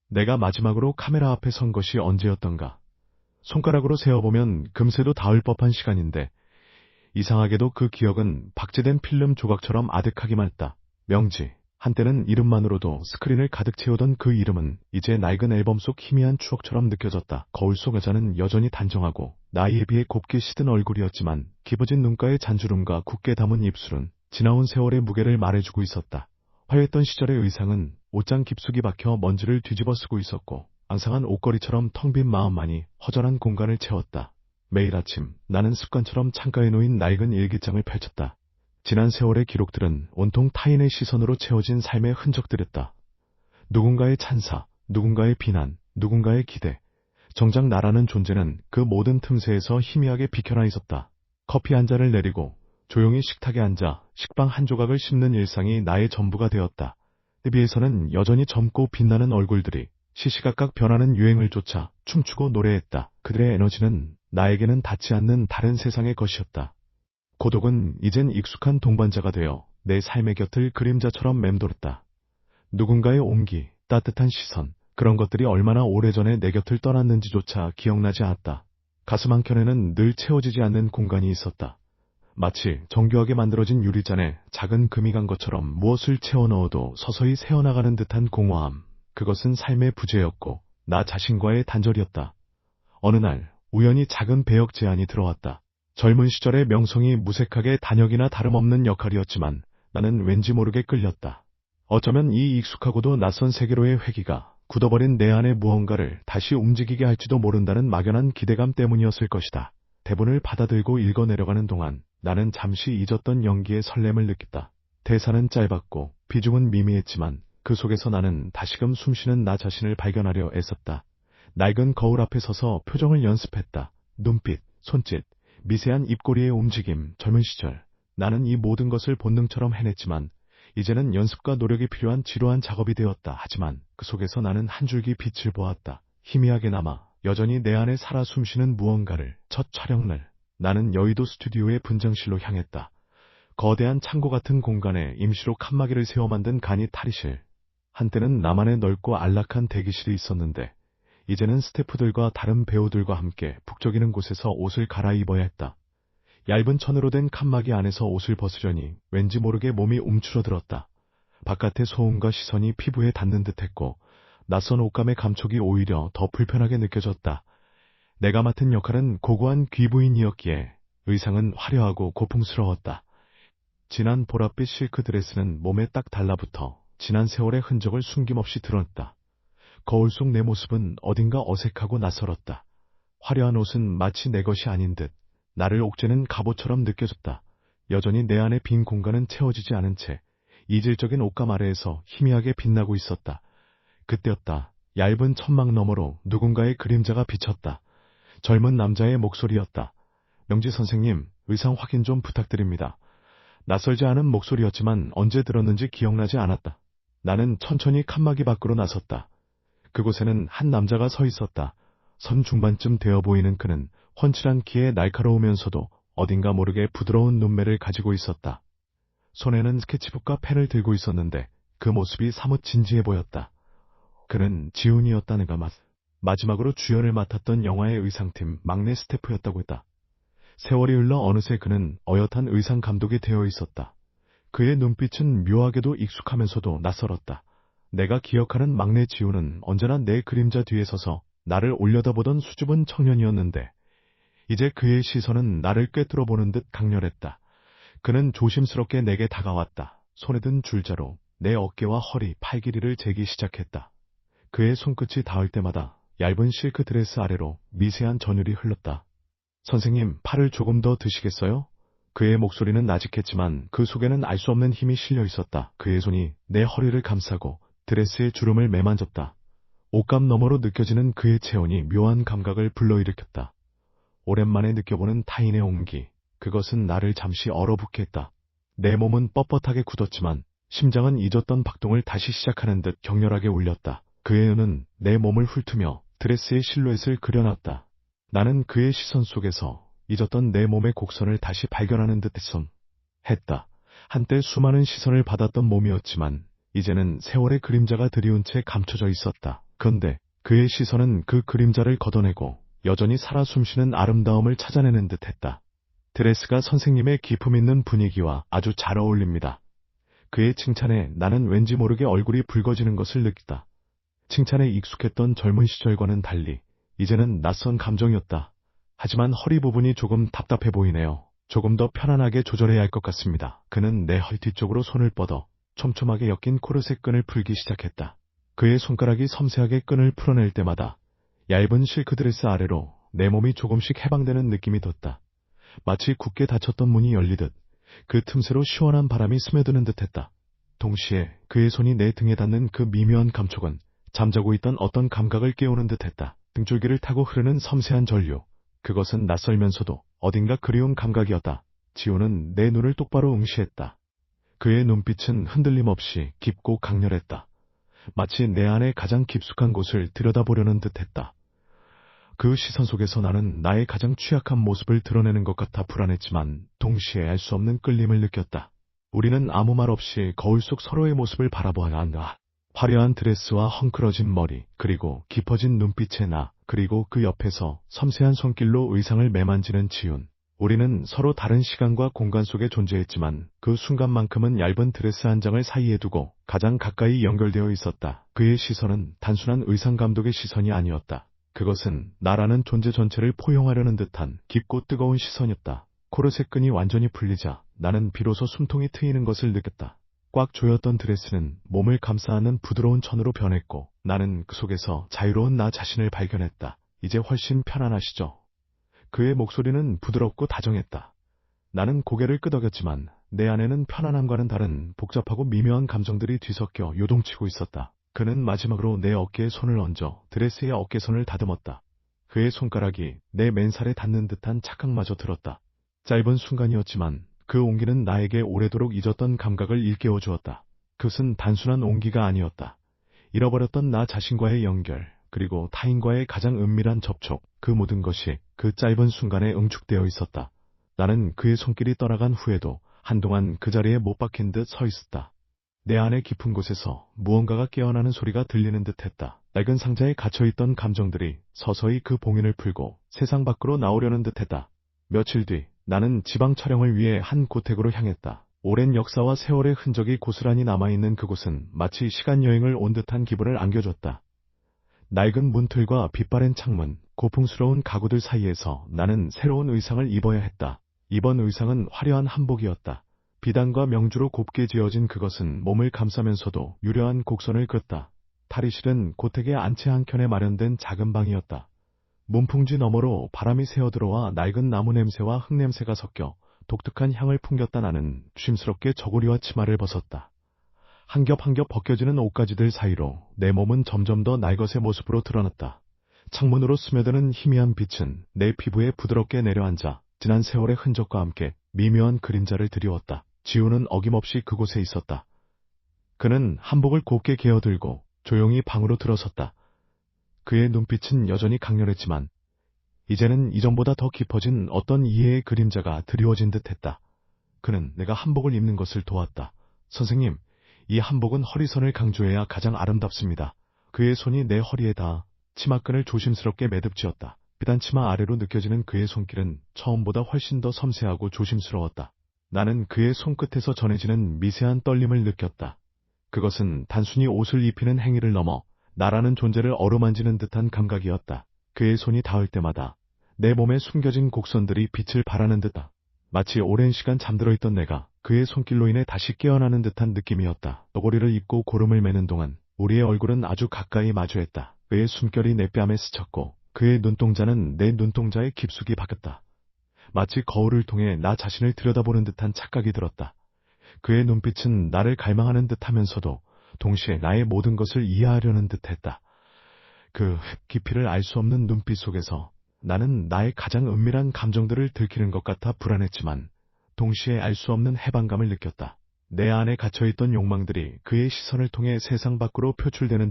내가 마지막으로 카메라 앞에 선 것이 언제였던가. 손가락으로 세어보면 금세도 닿을 법한 시간인데 이상하게도 그 기억은 박제된 필름 조각처럼 아득하기만 했다. 명지. 한때는 이름만으로도 스크린을 가득 채우던 그 이름은 이제 낡은 앨범 속 희미한 추억처럼 느껴졌다. 거울 속 여자는 여전히 단정하고 나이에 비해 곱게 시든 얼굴이었지만 깊어진 눈가의 잔주름과 굳게 담은 입술은 지나온 세월의 무게를 말해주고 있었다. 화려했던 시절의 의상은 옷장 깊숙이 박혀 먼지를 뒤집어 쓰고 있었고 앙상한 옷걸이처럼 텅 빈 마음만이 허전한 공간을 채웠다. 매일 아침 나는 습관처럼 창가에 놓인 낡은 일기장을 펼쳤다. 지난 세월의 기록들은 온통 타인의 시선으로 채워진 삶의 흔적들이었다. 누군가의 찬사, 누군가의 비난, 누군가의 기대. 정작 나라는 존재는 그 모든 틈새에서 희미하게 비켜나 있었다. 커피 한 잔을 내리고 조용히 식탁에 앉아 식빵 한 조각을 씹는 일상이 나의 전부가 되었다. TV에서는 여전히 젊고 빛나는 얼굴들이 시시각각 변하는 유행을 쫓아 춤추고 노래했다. 그들의 에너지는 나에게는 닿지 않는 다른 세상의 것이었다. 고독은 이젠 익숙한 동반자가 되어 내 삶의 곁을 그림자처럼 맴돌았다. 누군가의 온기, 따뜻한 시선, 그런 것들이 얼마나 오래전에 내 곁을 떠났는지조차 기억나지 않았다. 가슴 한켠에는 늘 채워지지 않는 공간이 있었다. 마치 정교하게 만들어진 유리잔에 작은 금이 간 것처럼 무엇을 채워 넣어도 서서히 새어나가는 듯한 공허함. 그것은 삶의 부재였고 나 자신과의 단절이었다. 어느 날 우연히 작은 배역 제안이 들어왔다. 젊은 시절의 명성이 무색하게 단역이나 다름없는 역할이었지만 나는 왠지 모르게 끌렸다. 어쩌면 이 익숙하고도 낯선 세계로의 회귀가 굳어버린 내 안의 무언가를 다시 움직이게 할지도 모른다는 막연한 기대감 때문이었을 것이다. 대본을 받아들고 읽어내려가는 동안 나는 잠시 잊었던 연기의 설렘을 느꼈다. 대사는 짧았고 비중은 미미했지만 그 속에서 나는 다시금 숨쉬는 나 자신을 발견하려 애썼다. 낡은 거울 앞에 서서 표정을 연습했다. 눈빛, 손짓, 미세한 입꼬리의 움직임, 젊은 시절. 나는 이 모든 것을 본능처럼 해냈지만 이제는 연습과 노력이 필요한 지루한 작업이 되었다. 하지만 그 속에서 나는 한 줄기 빛을 보았다. 희미하게 남아 여전히 내 안에 살아 숨쉬는 무언가를. 첫 촬영날 나는 여의도 스튜디오의 분장실로 향했다. 거대한 창고 같은 공간에 임시로 칸막이를 세워 만든 간이 탈의실. 한때는 나만의 넓고 안락한 대기실이 있었는데 이제는 스태프들과 다른 배우들과 함께 북적이는 곳에서 옷을 갈아입어야 했다. 얇은 천으로 된 칸막이 안에서 옷을 벗으려니 왠지 모르게 몸이 움츠러들었다. 바깥의 소음과 시선이 피부에 닿는 듯했고 낯선 옷감의 감촉이 오히려 더 불편하게 느껴졌다. 내가 맡은 역할은 고고한 귀부인이었기에 의상은 화려하고 고풍스러웠다. 진한 보랏빛 실크 드레스는 몸에 딱 달라붙어 지난 세월의 흔적을 숨김없이 드러냈다. 거울 속 내 모습은 어딘가 어색하고 낯설었다. 화려한 옷은 마치 내 것이 아닌 듯 나를 옥죄는 갑옷처럼 느껴졌다. 여전히 내 안의 빈 공간은 채워지지 않은 채 이질적인 옷감 아래에서 희미하게 빛나고 있었다. 그때였다. 얇은 천막 너머로 누군가의 그림자가 비쳤다. 젊은 남자의 목소리였다. 명지 선생님, 의상 확인 좀 부탁드립니다. 낯설지 않은 목소리였지만 언제 들었는지 기억나지 않았다. 나는 천천히 칸막이 밖으로 나섰다. 그곳에는 한 남자가 서 있었다. 선 중반쯤 되어 보이는 그는 훤칠한 키에 날카로우면서도 어딘가 모르게 부드러운 눈매를 가지고 있었다. 손에는 스케치북과 펜을 들고 있었는데 그 모습이 사뭇 진지해 보였다. 그는 지훈이었다는가. 마지막으로 주연을 맡았던 영화의 의상팀 막내 스태프였다고 했다. 세월이 흘러 어느새 그는 어엿한 의상 감독이 되어 있었다. 그의 눈빛은 묘하게도 익숙하면서도 낯설었다. 내가 기억하는 막내 지훈은 언제나 내 그림자 뒤에 서서 나를 올려다보던 수줍은 청년이었는데 이제 그의 시선은 나를 꿰뚫어보는 듯 강렬했다. 그는 조심스럽게 내게 다가왔다. 손에 든 줄자로 내 어깨와 허리, 팔 길이를 재기 시작했다. 그의 손끝이 닿을 때마다 얇은 실크 드레스 아래로 미세한 전율이 흘렀다. 선생님, 팔을 조금 더 드시겠어요? 그의 목소리는 나직했지만 그 속에는 알 수 없는 힘이 실려 있었다. 그의 손이 내 허리를 감싸고 드레스의 주름을 매만졌다. 옷감 너머로 느껴지는 그의 체온이 묘한 감각을 불러일으켰다. 오랜만에 느껴보는 타인의 온기, 그것은 나를 잠시 얼어붙게 했다. 내 몸은 뻣뻣하게 굳었지만 심장은 잊었던 박동을 다시 시작하는 듯 격렬하게 울렸다. 그의 눈은 내 몸을 훑으며 드레스의 실루엣을 그려놨다. 나는 그의 시선 속에서 잊었던 내 몸의 곡선을 다시 발견하는 듯 했다. 한때 수많은 시선을 받았던 몸이었지만 이제는 세월의 그림자가 드리운 채 감춰져 있었다. 그런데 그의 시선은 그 그림자를 걷어내고 여전히 살아 숨쉬는 아름다움을 찾아내는 듯했다. 드레스가 선생님의 기품 있는 분위기와 아주 잘 어울립니다. 그의 칭찬에 나는 왠지 모르게 얼굴이 붉어지는 것을 느꼈다. 칭찬에 익숙했던 젊은 시절과는 달리 이제는 낯선 감정이었다. 하지만 허리 부분이 조금 답답해 보이네요. 조금 더 편안하게 조절해야 할 것 같습니다. 그는 내 허리 뒤쪽으로 손을 뻗어 촘촘하게 엮인 코르셋 끈을 풀기 시작했다. 그의 손가락이 섬세하게 끈을 풀어낼 때마다 얇은 실크 드레스 아래로 내 몸이 조금씩 해방되는 느낌이 떴다. 마치 굳게 닫혔던 문이 열리듯 그 틈새로 시원한 바람이 스며드는 듯했다. 동시에 그의 손이 내 등에 닿는 그 미묘한 감촉은 잠자고 있던 어떤 감각을 깨우는 듯했다. 등줄기를 타고 흐르는 섬세한 전류. 그것은 낯설면서도 어딘가 그리운 감각이었다. 지호는 내 눈을 똑바로 응시했다. 그의 눈빛은 흔들림 없이 깊고 강렬했다. 마치 내 안의 가장 깊숙한 곳을 들여다보려는 듯했다. 그 시선 속에서 나는 나의 가장 취약한 모습을 드러내는 것 같아 불안했지만 동시에 알 수 없는 끌림을 느꼈다. 우리는 아무 말 없이 거울 속 서로의 모습을 바라보았다. 화려한 드레스와 헝클어진 머리, 그리고 깊어진 눈빛의 나, 그리고 그 옆에서 섬세한 손길로 의상을 매만지는 지훈. 우리는 서로 다른 시간과 공간 속에 존재했지만 그 순간만큼은 얇은 드레스 한 장을 사이에 두고 가장 가까이 연결되어 있었다. 그의 시선은 단순한 의상 감독의 시선이 아니었다. 그것은 나라는 존재 전체를 포용하려는 듯한 깊고 뜨거운 시선이었다. 코르셋 끈이 완전히 풀리자 나는 비로소 숨통이 트이는 것을 느꼈다. 꽉 조였던 드레스는 몸을 감싸 안는 부드러운 천으로 변했고 나는 그 속에서 자유로운 나 자신을 발견했다. 이제 훨씬 편안하시죠? 그의 목소리는 부드럽고 다정했다. 나는 고개를 끄덕였지만 내 안에는 편안함과는 다른 복잡하고 미묘한 감정들이 뒤섞여 요동치고 있었다. 그는 마지막으로 내 어깨에 손을 얹어 드레스의 어깨선을 다듬었다. 그의 손가락이 내 맨살에 닿는 듯한 착각마저 들었다. 짧은 순간이었지만 그 온기는 나에게 오래도록 잊었던 감각을 일깨워 주었다. 그것은 단순한 온기가 아니었다. 잃어버렸던 나 자신과의 연결, 그리고 타인과의 가장 은밀한 접촉, 그 모든 것이 그 짧은 순간에 응축되어 있었다. 나는 그의 손길이 떠나간 후에도 한동안 그 자리에 못 박힌 듯 서 있었다. 내 안의 깊은 곳에서 무언가가 깨어나는 소리가 들리는 듯했다. 낡은 상자에 갇혀있던 감정들이 서서히 그 봉인을 풀고 세상 밖으로 나오려는 듯했다. 며칠 뒤 나는 지방 촬영을 위해 한 고택으로 향했다. 오랜 역사와 세월의 흔적이 고스란히 남아있는 그곳은 마치 시간여행을 온 듯한 기분을 안겨줬다. 낡은 문틀과 빛바랜 창문, 고풍스러운 가구들 사이에서 나는 새로운 의상을 입어야 했다. 이번 의상은 화려한 한복이었다. 비단과 명주로 곱게 지어진 그것은 몸을 감싸면서도 유려한 곡선을 그었다. 탈의실은 고택의 안채 한켠에 마련된 작은 방이었다. 문풍지 너머로 바람이 새어들어와 낡은 나무 냄새와 흙 냄새가 섞여 독특한 향을 풍겼다. 나는 조심스럽게 저고리와 치마를 벗었다. 한 겹 한 겹 벗겨지는 옷가지들 사이로 내 몸은 점점 더 날것의 모습으로 드러났다. 창문으로 스며드는 희미한 빛은 내 피부에 부드럽게 내려앉아 지난 세월의 흔적과 함께 미묘한 그림자를 드리웠다. 지우는 어김없이 그곳에 있었다. 그는 한복을 곱게 개어들고 조용히 방으로 들어섰다. 그의 눈빛은 여전히 강렬했지만 이제는 이전보다 더 깊어진 어떤 이해의 그림자가 드리워진 듯했다. 그는 내가 한복을 입는 것을 도왔다. 선생님, 이 한복은 허리선을 강조해야 가장 아름답습니다. 그의 손이 내 허리에 닿아 치마끈을 조심스럽게 매듭지었다. 비단 치마 아래로 느껴지는 그의 손길은 처음보다 훨씬 더 섬세하고 조심스러웠다. 나는 그의 손끝에서 전해지는 미세한 떨림을 느꼈다. 그것은 단순히 옷을 입히는 행위를 넘어 나라는 존재를 어루만지는 듯한 감각이었다. 그의 손이 닿을 때마다 내 몸에 숨겨진 곡선들이 빛을 발하는 듯다. 마치 오랜 시간 잠들어 있던 내가 그의 손길로 인해 다시 깨어나는 듯한 느낌이었다. 너고리를 입고 고름을 매는 동안 우리의 얼굴은 아주 가까이 마주했다. 그의 숨결이 내 뺨에 스쳤고 그의 눈동자는 내 눈동자에 깊숙이 박혔다. 마치 거울을 통해 나 자신을 들여다보는 듯한 착각이 들었다. 그의 눈빛은 나를 갈망하는 듯하면서도 동시에 나의 모든 것을 이해하려는 듯했다. 그 깊이를 알 수 없는 눈빛 속에서 나는 나의 가장 은밀한 감정들을 들키는 것 같아 불안했지만 동시에 알 수 없는 해방감을 느꼈다. 내 안에 갇혀있던 욕망들이 그의 시선을 통해 세상 밖으로 표출되는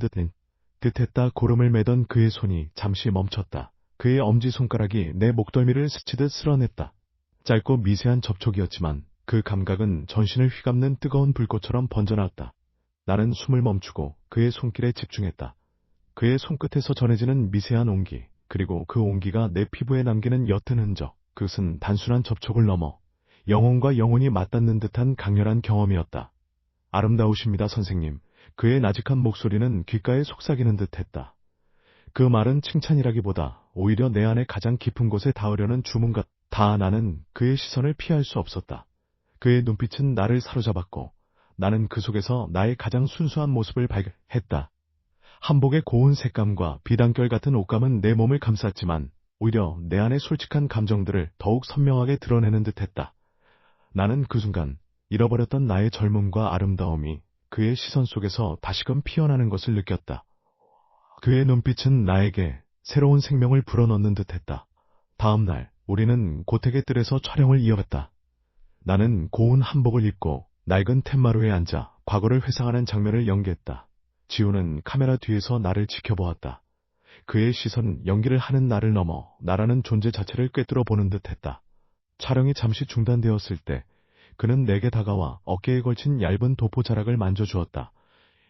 듯했다. 고름을 매던 그의 손이 잠시 멈췄다. 그의 엄지손가락이 내 목덜미를 스치듯 쓸어냈다. 짧고 미세한 접촉이었지만 그 감각은 전신을 휘감는 뜨거운 불꽃처럼 번져나왔다. 나는 숨을 멈추고 그의 손길에 집중했다. 그의 손끝에서 전해지는 미세한 온기, 그리고 그 온기가 내 피부에 남기는 옅은 흔적, 그것은 단순한 접촉을 넘어 영혼과 영혼이 맞닿는 듯한 강렬한 경험이었다. 아름다우십니다, 선생님. 그의 나직한 목소리는 귓가에 속삭이는 듯했다. 그 말은 칭찬이라기보다 오히려 내 안에 가장 깊은 곳에 닿으려는 주문 같다. 나는 그의 시선을 피할 수 없었다. 그의 눈빛은 나를 사로잡았고 나는 그 속에서 나의 가장 순수한 모습을 발견했다. 한복의 고운 색감과 비단결 같은 옷감은 내 몸을 감쌌지만 오히려 내 안의 솔직한 감정들을 더욱 선명하게 드러내는 듯했다. 나는 그 순간 잃어버렸던 나의 젊음과 아름다움이 그의 시선 속에서 다시금 피어나는 것을 느꼈다. 그의 눈빛은 나에게 새로운 생명을 불어넣는 듯했다. 다음 날 우리는 고택의 뜰에서 촬영을 이어갔다. 나는 고운 한복을 입고 낡은 텐마루에 앉아 과거를 회상하는 장면을 연기했다. 지우는 카메라 뒤에서 나를 지켜보았다. 그의 시선은 연기를 하는 나를 넘어 나라는 존재 자체를 꿰뚫어 보는 듯했다. 촬영이 잠시 중단되었을 때 그는 내게 다가와 어깨에 걸친 얇은 도포 자락을 만져주었다.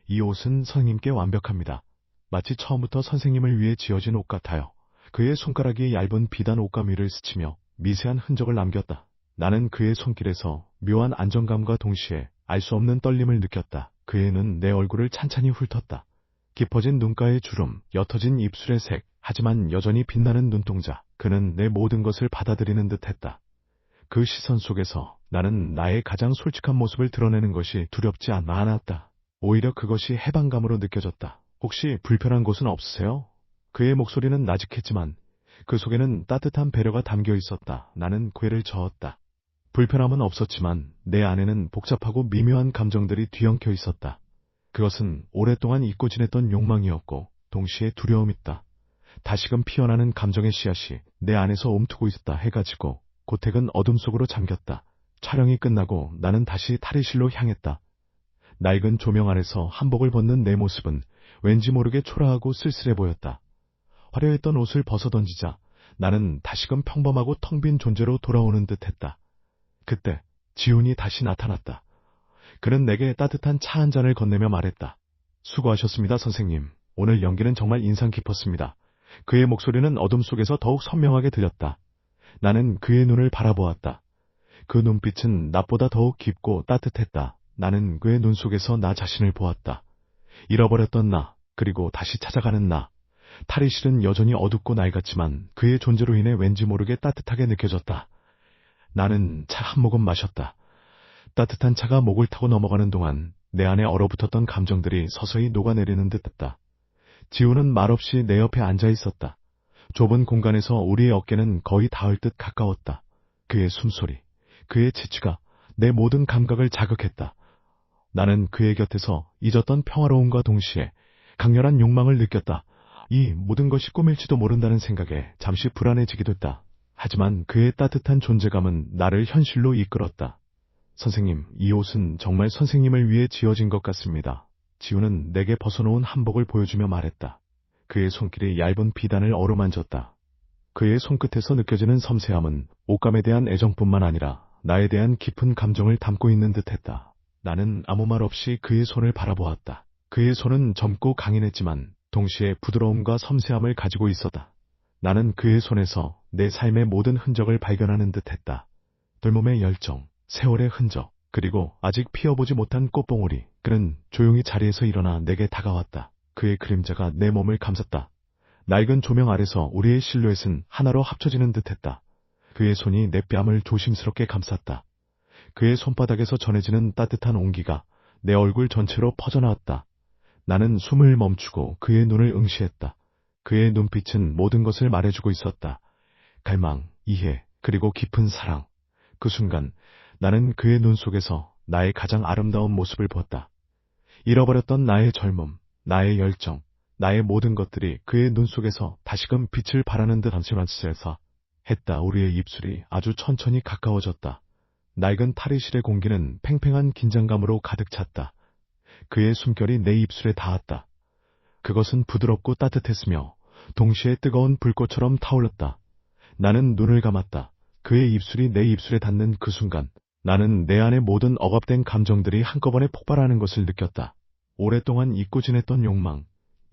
이 옷은 선생님께 완벽합니다. 마치 처음부터 선생님을 위해 지어진 옷 같아요. 그의 손가락이 얇은 비단 옷감 위를 스치며 미세한 흔적을 남겼다. 나는 그의 손길에서 묘한 안정감과 동시에 알 수 없는 떨림을 느꼈다. 그의 눈 내 얼굴을 찬찬히 훑었다. 깊어진 눈가의 주름, 옅어진 입술의 색, 하지만 여전히 빛나는 눈동자. 그는 내 모든 것을 받아들이는 듯했다. 그 시선 속에서 나는 나의 가장 솔직한 모습을 드러내는 것이 두렵지 않았다. 오히려 그것이 해방감으로 느껴졌다. 혹시 불편한 곳은 없으세요? 그의 목소리는 나직했지만 그 속에는 따뜻한 배려가 담겨 있었다. 나는 고개를 저었다. 불편함은 없었지만 내 안에는 복잡하고 미묘한 감정들이 뒤엉켜 있었다. 그것은 오랫동안 잊고 지냈던 욕망이었고 동시에 두려움이었다. 다시금 피어나는 감정의 씨앗이 내 안에서 움트고 있었다 해가지고 고택은 어둠 속으로 잠겼다. 촬영이 끝나고 나는 다시 탈의실로 향했다. 낡은 조명 아래서 한복을 벗는 내 모습은 왠지 모르게 초라하고 쓸쓸해 보였다. 화려했던 옷을 벗어던지자 나는 다시금 평범하고 텅 빈 존재로 돌아오는 듯했다. 그때 지훈이 다시 나타났다. 그는 내게 따뜻한 차 한 잔을 건네며 말했다. 수고하셨습니다, 선생님. 오늘 연기는 정말 인상 깊었습니다. 그의 목소리는 어둠 속에서 더욱 선명하게 들렸다. 나는 그의 눈을 바라보았다. 그 눈빛은 낮보다 더욱 깊고 따뜻했다. 나는 그의 눈 속에서 나 자신을 보았다. 잃어버렸던 나, 그리고 다시 찾아가는 나. 탈의실은 여전히 어둡고 낡았지만 그의 존재로 인해 왠지 모르게 따뜻하게 느껴졌다. 나는 차 한 모금 마셨다. 따뜻한 차가 목을 타고 넘어가는 동안 내 안에 얼어붙었던 감정들이 서서히 녹아내리는 듯했다. 지우는 말없이 내 옆에 앉아 있었다. 좁은 공간에서 우리의 어깨는 거의 닿을 듯 가까웠다. 그의 숨소리, 그의 치취가 내 모든 감각을 자극했다. 나는 그의 곁에서 잊었던 평화로움과 동시에 강렬한 욕망을 느꼈다. 이 모든 것이 꿈일지도 모른다는 생각에 잠시 불안해지기도 했다. 하지만 그의 따뜻한 존재감은 나를 현실로 이끌었다. 선생님, 이 옷은 정말 선생님을 위해 지어진 것 같습니다. 지우는 내게 벗어놓은 한복을 보여주며 말했다. 그의 손길이 얇은 비단을 어루만졌다. 그의 손끝에서 느껴지는 섬세함은 옷감에 대한 애정뿐만 아니라 나에 대한 깊은 감정을 담고 있는 듯했다. 나는 아무 말 없이 그의 손을 바라보았다. 그의 손은 젊고 강인했지만 동시에 부드러움과 섬세함을 가지고 있었다. 나는 그의 손에서 내 삶의 모든 흔적을 발견하는 듯했다. 돌몸의 열정, 세월의 흔적, 그리고 아직 피어보지 못한 꽃봉오리. 그는 조용히 자리에서 일어나 내게 다가왔다. 그의 그림자가 내 몸을 감쌌다. 낡은 조명 아래서 우리의 실루엣은 하나로 합쳐지는 듯했다. 그의 손이 내 뺨을 조심스럽게 감쌌다. 그의 손바닥에서 전해지는 따뜻한 온기가 내 얼굴 전체로 퍼져나왔다. 나는 숨을 멈추고 그의 눈을 응시했다. 그의 눈빛은 모든 것을 말해주고 있었다. 갈망, 이해, 그리고 깊은 사랑. 그 순간 나는 그의 눈 속에서 나의 가장 아름다운 모습을 보았다. 잃어버렸던 나의 젊음, 나의 열정, 나의 모든 것들이 그의 눈 속에서 다시금 빛을 발하는 듯 잠시만스에서 했다. 우리의 입술이 아주 천천히 가까워졌다. 낡은 탈의실의 공기는 팽팽한 긴장감으로 가득 찼다. 그의 숨결이 내 입술에 닿았다. 그것은 부드럽고 따뜻했으며 동시에 뜨거운 불꽃처럼 타올랐다. 나는 눈을 감았다. 그의 입술이 내 입술에 닿는 그 순간 나는 내 안의 모든 억압된 감정들이 한꺼번에 폭발하는 것을 느꼈다. 오랫동안 잊고 지냈던 욕망,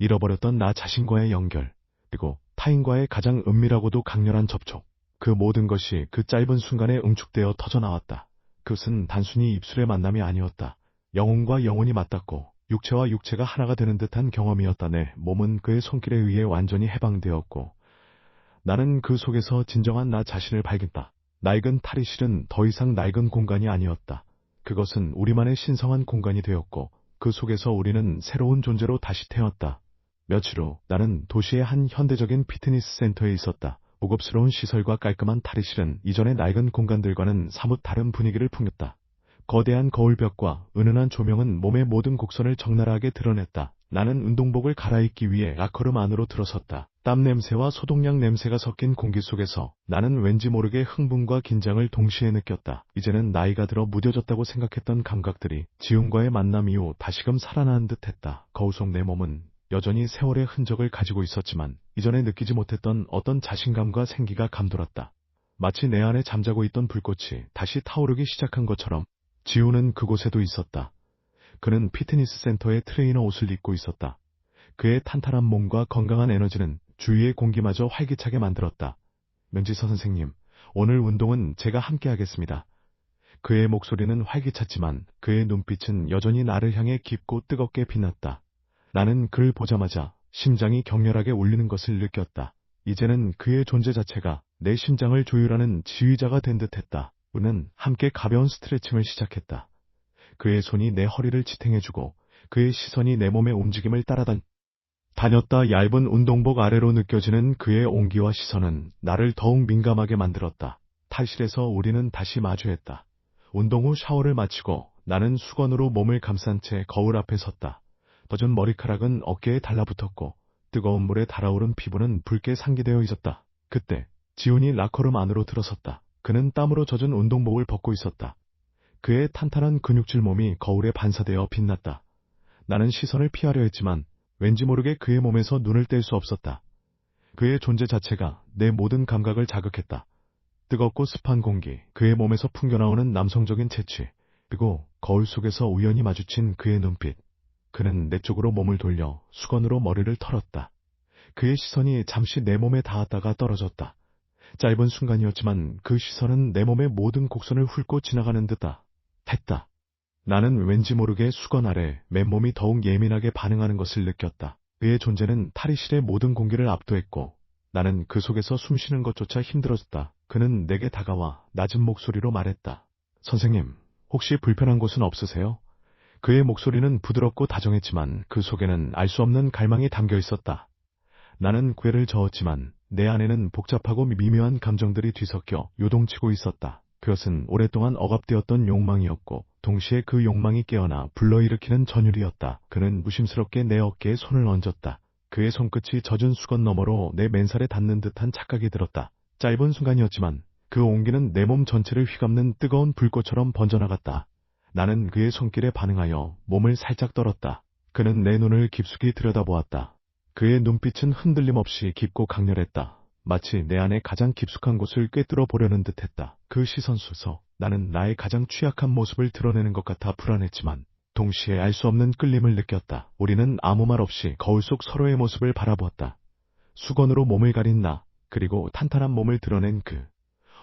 잃어버렸던 나 자신과의 연결, 그리고 타인과의 가장 은밀하고도 강렬한 접촉. 그 모든 것이 그 짧은 순간에 응축되어 터져나왔다. 그것은 단순히 입술의 만남이 아니었다. 영혼과 영혼이 맞닿고 육체와 육체가 하나가 되는 듯한 경험이었다. 내 몸은 그의 손길에 의해 완전히 해방되었고 나는 그 속에서 진정한 나 자신을 발견했다. 낡은 탈의실은 더 이상 낡은 공간이 아니었다. 그것은 우리만의 신성한 공간이 되었고 그 속에서 우리는 새로운 존재로 다시 태어났다. 며칠 후 나는 도시의 한 현대적인 피트니스 센터에 있었다. 고급스러운 시설과 깔끔한 탈의실은 이전의 낡은 공간들과는 사뭇 다른 분위기를 풍겼다. 거대한 거울벽과 은은한 조명은 몸의 모든 곡선을 적나라하게 드러냈다. 나는 운동복을 갈아입기 위해 라커룸 안으로 들어섰다. 땀 냄새와 소독약 냄새가 섞인 공기 속에서 나는 왠지 모르게 흥분과 긴장을 동시에 느꼈다. 이제는 나이가 들어 무뎌졌다고 생각했던 감각들이 지움과의 만남 이후 다시금 살아나는 듯했다. 거울 속 내 몸은 여전히 세월의 흔적을 가지고 있었지만 이전에 느끼지 못했던 어떤 자신감과 생기가 감돌았다. 마치 내 안에 잠자고 있던 불꽃이 다시 타오르기 시작한 것처럼. 지우는 그곳에도 있었다. 그는 피트니스 센터의 트레이너 옷을 입고 있었다. 그의 탄탄한 몸과 건강한 에너지는 주위의 공기마저 활기차게 만들었다. 명지서 선생님, 오늘 운동은 제가 함께 하겠습니다. 그의 목소리는 활기찼지만 그의 눈빛은 여전히 나를 향해 깊고 뜨겁게 빛났다. 나는 그를 보자마자 심장이 격렬하게 울리는 것을 느꼈다. 이제는 그의 존재 자체가 내 심장을 조율하는 지휘자가 된 듯했다. 우리는 함께 가벼운 스트레칭을 시작했다. 그의 손이 내 허리를 지탱해주고 그의 시선이 내 몸의 움직임을 다녔다. 얇은 운동복 아래로 느껴지는 그의 온기와 시선은 나를 더욱 민감하게 만들었다. 탈실에서 우리는 다시 마주했다. 운동 후 샤워를 마치고 나는 수건으로 몸을 감싼 채 거울 앞에 섰다. 젖은 머리카락은 어깨에 달라붙었고 뜨거운 물에 달아오른 피부는 붉게 상기되어 있었다. 그때 지훈이 라커룸 안으로 들어섰다. 그는 땀으로 젖은 운동복을 벗고 있었다. 그의 탄탄한 근육질 몸이 거울에 반사되어 빛났다. 나는 시선을 피하려 했지만 왠지 모르게 그의 몸에서 눈을 뗄 수 없었다. 그의 존재 자체가 내 모든 감각을 자극했다. 뜨겁고 습한 공기, 그의 몸에서 풍겨나오는 남성적인 재치, 그리고 거울 속에서 우연히 마주친 그의 눈빛. 그는 내 쪽으로 몸을 돌려 수건으로 머리를 털었다. 그의 시선이 잠시 내 몸에 닿았다가 떨어졌다. 짧은 순간이었지만 그 시선은 내 몸의 모든 곡선을 훑고 지나가는 듯다. 했다. 나는 왠지 모르게 수건 아래 맨몸이 더욱 예민하게 반응하는 것을 느꼈다. 그의 존재는 탈의실의 모든 공기를 압도했고 나는 그 속에서 숨쉬는 것조차 힘들어졌다. 그는 내게 다가와 낮은 목소리로 말했다. 선생님, 혹시 불편한 곳은 없으세요? 그의 목소리는 부드럽고 다정했지만 그 속에는 알 수 없는 갈망이 담겨 있었다. 나는 고개를 저었지만 내 안에는 복잡하고 미묘한 감정들이 뒤섞여 요동치고 있었다. 그것은 오랫동안 억압되었던 욕망이었고 동시에 그 욕망이 깨어나 불러일으키는 전율이었다. 그는 무심스럽게 내 어깨에 손을 얹었다. 그의 손끝이 젖은 수건 너머로 내 맨살에 닿는 듯한 착각이 들었다. 짧은 순간이었지만 그 온기는 내 몸 전체를 휘감는 뜨거운 불꽃처럼 번져나갔다. 나는 그의 손길에 반응하여 몸을 살짝 떨었다. 그는 내 눈을 깊숙이 들여다보았다. 그의 눈빛은 흔들림 없이 깊고 강렬했다. 마치 내 안의 가장 깊숙한 곳을 꿰뚫어 보려는 듯했다. 그 시선 속에서 나는 나의 가장 취약한 모습을 드러내는 것 같아 불안했지만 동시에 알 수 없는 끌림을 느꼈다. 우리는 아무 말 없이 거울 속 서로의 모습을 바라보았다. 수건으로 몸을 가린 나, 그리고 탄탄한 몸을 드러낸 그.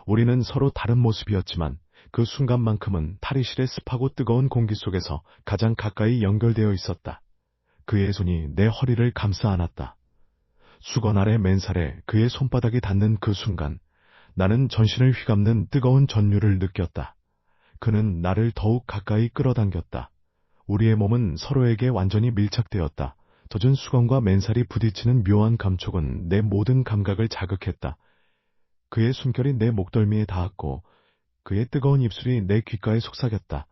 우리는 서로 다른 모습이었지만 그 순간만큼은 탈의실의 습하고 뜨거운 공기 속에서 가장 가까이 연결되어 있었다. 그의 손이 내 허리를 감싸 안았다. 수건 아래 맨살에 그의 손바닥이 닿는 그 순간 나는 전신을 휘감는 뜨거운 전율을 느꼈다. 그는 나를 더욱 가까이 끌어당겼다. 우리의 몸은 서로에게 완전히 밀착되었다. 젖은 수건과 맨살이 부딪히는 묘한 감촉은 내 모든 감각을 자극했다. 그의 숨결이 내 목덜미에 닿았고 그의 뜨거운 입술이 내 귓가에 속삭였다.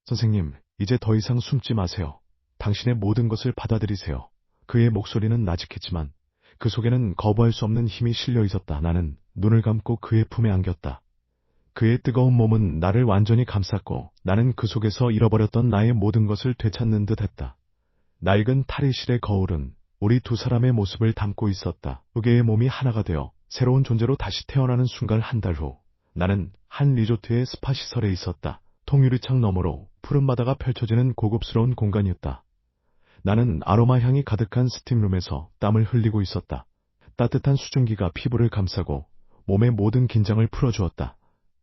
선생님, 이제 더 이상 숨지 마세요. 당신의 모든 것을 받아들이세요. 그의 목소리는 나직했지만 그 속에는 거부할 수 없는 힘이 실려 있었다. 나는 눈을 감고 그의 품에 안겼다. 그의 뜨거운 몸은 나를 완전히 감쌌고 나는 그 속에서 잃어버렸던 나의 모든 것을 되찾는 듯 했다. 낡은 탈의실의 거울은 우리 두 사람의 모습을 담고 있었다. 두 개의 몸이 하나가 되어 새로운 존재로 다시 태어나는 순간. 한 달 후 나는 한 리조트의 스파 시설에 있었다. 통유리창 너머로 푸른 바다가 펼쳐지는 고급스러운 공간이었다. 나는 아로마 향이 가득한 스팀룸에서 땀을 흘리고 있었다. 따뜻한 수증기가 피부를 감싸고 몸의 모든 긴장을 풀어주었다.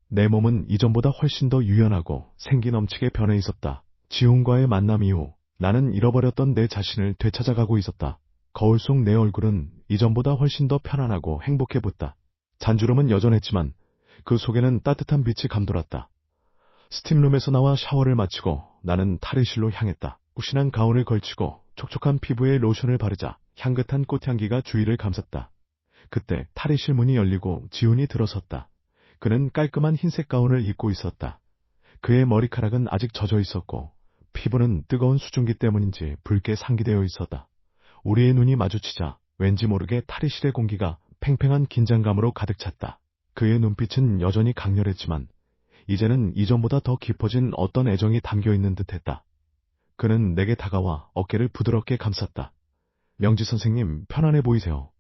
내 몸은 이전보다 훨씬 더 유연하고 생기 넘치게 변해 있었다. 지훈과의 만남 이후 나는 잃어버렸던 내 자신을 되찾아가고 있었다. 거울 속 내 얼굴은 이전보다 훨씬 더 편안하고 행복해 보였다. 잔주름은 여전했지만 그 속에는 따뜻한 빛이 감돌았다. 스팀룸에서 나와 샤워를 마치고 나는 탈의실로 향했다. 푹신한 가운을 걸치고 촉촉한 피부에 로션을 바르자 향긋한 꽃향기가 주위를 감쌌다. 그때 탈의실 문이 열리고 지훈이 들어섰다. 그는 깔끔한 흰색 가운을 입고 있었다. 그의 머리카락은 아직 젖어 있었고 피부는 뜨거운 수증기 때문인지 붉게 상기되어 있었다. 우리의 눈이 마주치자 왠지 모르게 탈의실의 공기가 팽팽한 긴장감으로 가득 찼다. 그의 눈빛은 여전히 강렬했지만 이제는 이전보다 더 깊어진 어떤 애정이 담겨 있는 듯했다. 그는 내게 다가와 어깨를 부드럽게 감쌌다. 명지 선생님, 편안해 보이세요.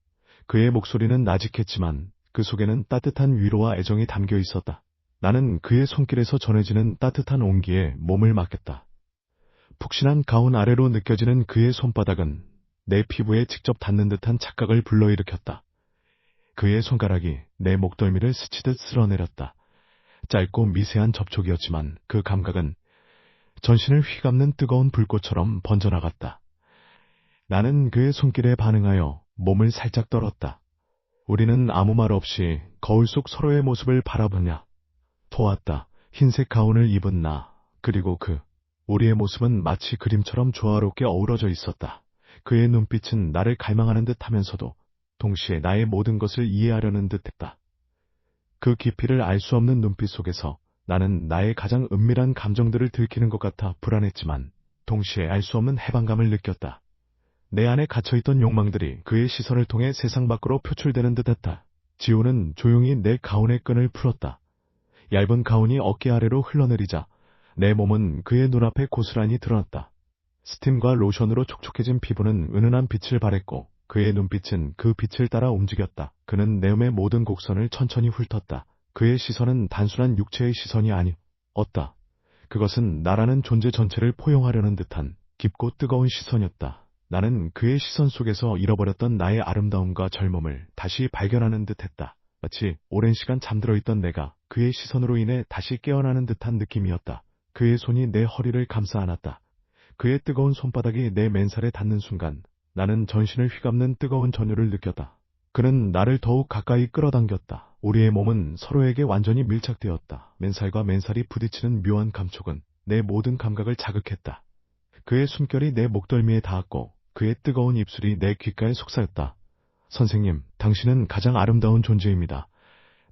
그의 목소리는 나직했지만 그 속에는 따뜻한 위로와 애정이 담겨 있었다. 나는 그의 손길에서 전해지는 따뜻한 온기에 몸을 맡겼다. 푹신한 가운 아래로 느껴지는 그의 손바닥은 내 피부에 직접 닿는 듯한 착각을 불러일으켰다. 그의 손가락이 내 목덜미를 스치듯 쓸어내렸다. 짧고 미세한 접촉이었지만 그 감각은 전신을 휘감는 뜨거운 불꽃처럼 번져나갔다. 나는 그의 손길에 반응하여 몸을 살짝 떨었다. 우리는 아무 말 없이 거울 속 서로의 모습을 바라보냐. 보았다. 흰색 가운을 입은 나, 그리고 우리의 모습은 마치 그림처럼 조화롭게 어우러져 있었다. 그의 눈빛은 나를 갈망하는 듯 하면서도 동시에 나의 모든 것을 이해하려는 듯 했다. 그 깊이를 알 수 없는 눈빛 속에서 나는 나의 가장 은밀한 감정들을 들키는 것 같아 불안했지만 동시에 알 수 없는 해방감을 느꼈다. 내 안에 갇혀있던 욕망들이 그의 시선을 통해 세상 밖으로 표출되는 듯했다. 지호는 조용히 내 가운의 끈을 풀었다. 얇은 가운이 어깨 아래로 흘러내리자 내 몸은 그의 눈앞에 고스란히 드러났다. 스팀과 로션으로 촉촉해진 피부는 은은한 빛을 발했고 그의 눈빛은 그 빛을 따라 움직였다. 그는 내 몸의 모든 곡선을 천천히 훑었다. 그의 시선은 단순한 육체의 시선이 아니었다. 그것은 나라는 존재 전체를 포용하려는 듯한 깊고 뜨거운 시선이었다. 나는 그의 시선 속에서 잃어버렸던 나의 아름다움과 젊음을 다시 발견하는 듯했다. 마치 오랜 시간 잠들어 있던 내가 그의 시선으로 인해 다시 깨어나는 듯한 느낌이었다. 그의 손이 내 허리를 감싸 안았다. 그의 뜨거운 손바닥이 내 맨살에 닿는 순간 나는 전신을 휘감는 뜨거운 전율을 느꼈다. 그는 나를 더욱 가까이 끌어당겼다. 우리의 몸은 서로에게 완전히 밀착되었다. 맨살과 맨살이 부딪히는 묘한 감촉은 내 모든 감각을 자극했다. 그의 숨결이 내 목덜미에 닿았고 그의 뜨거운 입술이 내 귓가에 속삭였다. 선생님, 당신은 가장 아름다운 존재입니다.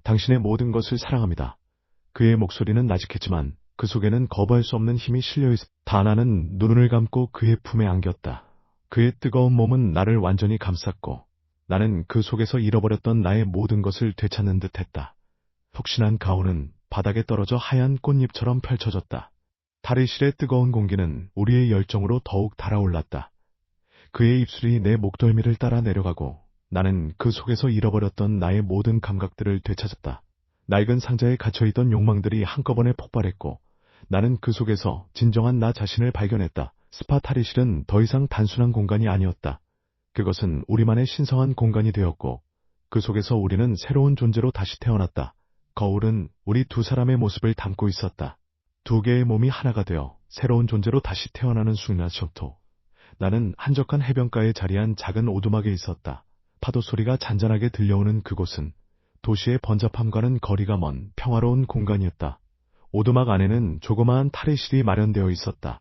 당신의 모든 것을 사랑합니다. 그의 목소리는 나직했지만 그 속에는 거부할 수 없는 힘이 실려있었다. 나는 눈을 감고 그의 품에 안겼다. 그의 뜨거운 몸은 나를 완전히 감쌌고 나는 그 속에서 잃어버렸던 나의 모든 것을 되찾는 듯했다. 푹신한 가운은 바닥에 떨어져 하얀 꽃잎처럼 펼쳐졌다. 탈의실의 뜨거운 공기는 우리의 열정으로 더욱 달아올랐다. 그의 입술이 내 목덜미를 따라 내려가고 나는 그 속에서 잃어버렸던 나의 모든 감각들을 되찾았다. 낡은 상자에 갇혀있던 욕망들이 한꺼번에 폭발했고 나는 그 속에서 진정한 나 자신을 발견했다. 스파 탈의실은 더 이상 단순한 공간이 아니었다. 그것은 우리만의 신성한 공간이 되었고 그 속에서 우리는 새로운 존재로 다시 태어났다. 거울은 우리 두 사람의 모습을 담고 있었다. 두 개의 몸이 하나가 되어 새로운 존재로 다시 태어나는 순간부터 나는 한적한 해변가에 자리한 작은 오두막에 있었다. 파도 소리가 잔잔하게 들려오는 그곳은 도시의 번잡함과는 거리가 먼 평화로운 공간이었다. 오두막 안에는 조그마한 탈의실이 마련되어 있었다.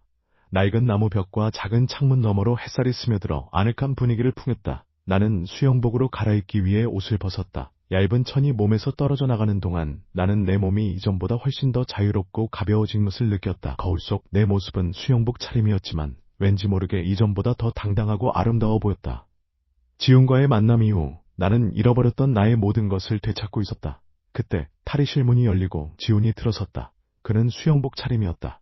낡은 나무 벽과 작은 창문 너머로 햇살이 스며들어 아늑한 분위기를 풍겼다. 나는 수영복으로 갈아입기 위해 옷을 벗었다. 얇은 천이 몸에서 떨어져 나가는 동안 나는 내 몸이 이전보다 훨씬 더 자유롭고 가벼워진 것을 느꼈다. 거울 속 내 모습은 수영복 차림이었지만 왠지 모르게 이전보다 더 당당하고 아름다워 보였다. 지훈과의 만남 이후 나는 잃어버렸던 나의 모든 것을 되찾고 있었다. 그때 탈의실 문이 열리고 지훈이 들어섰다. 그는 수영복 차림이었다.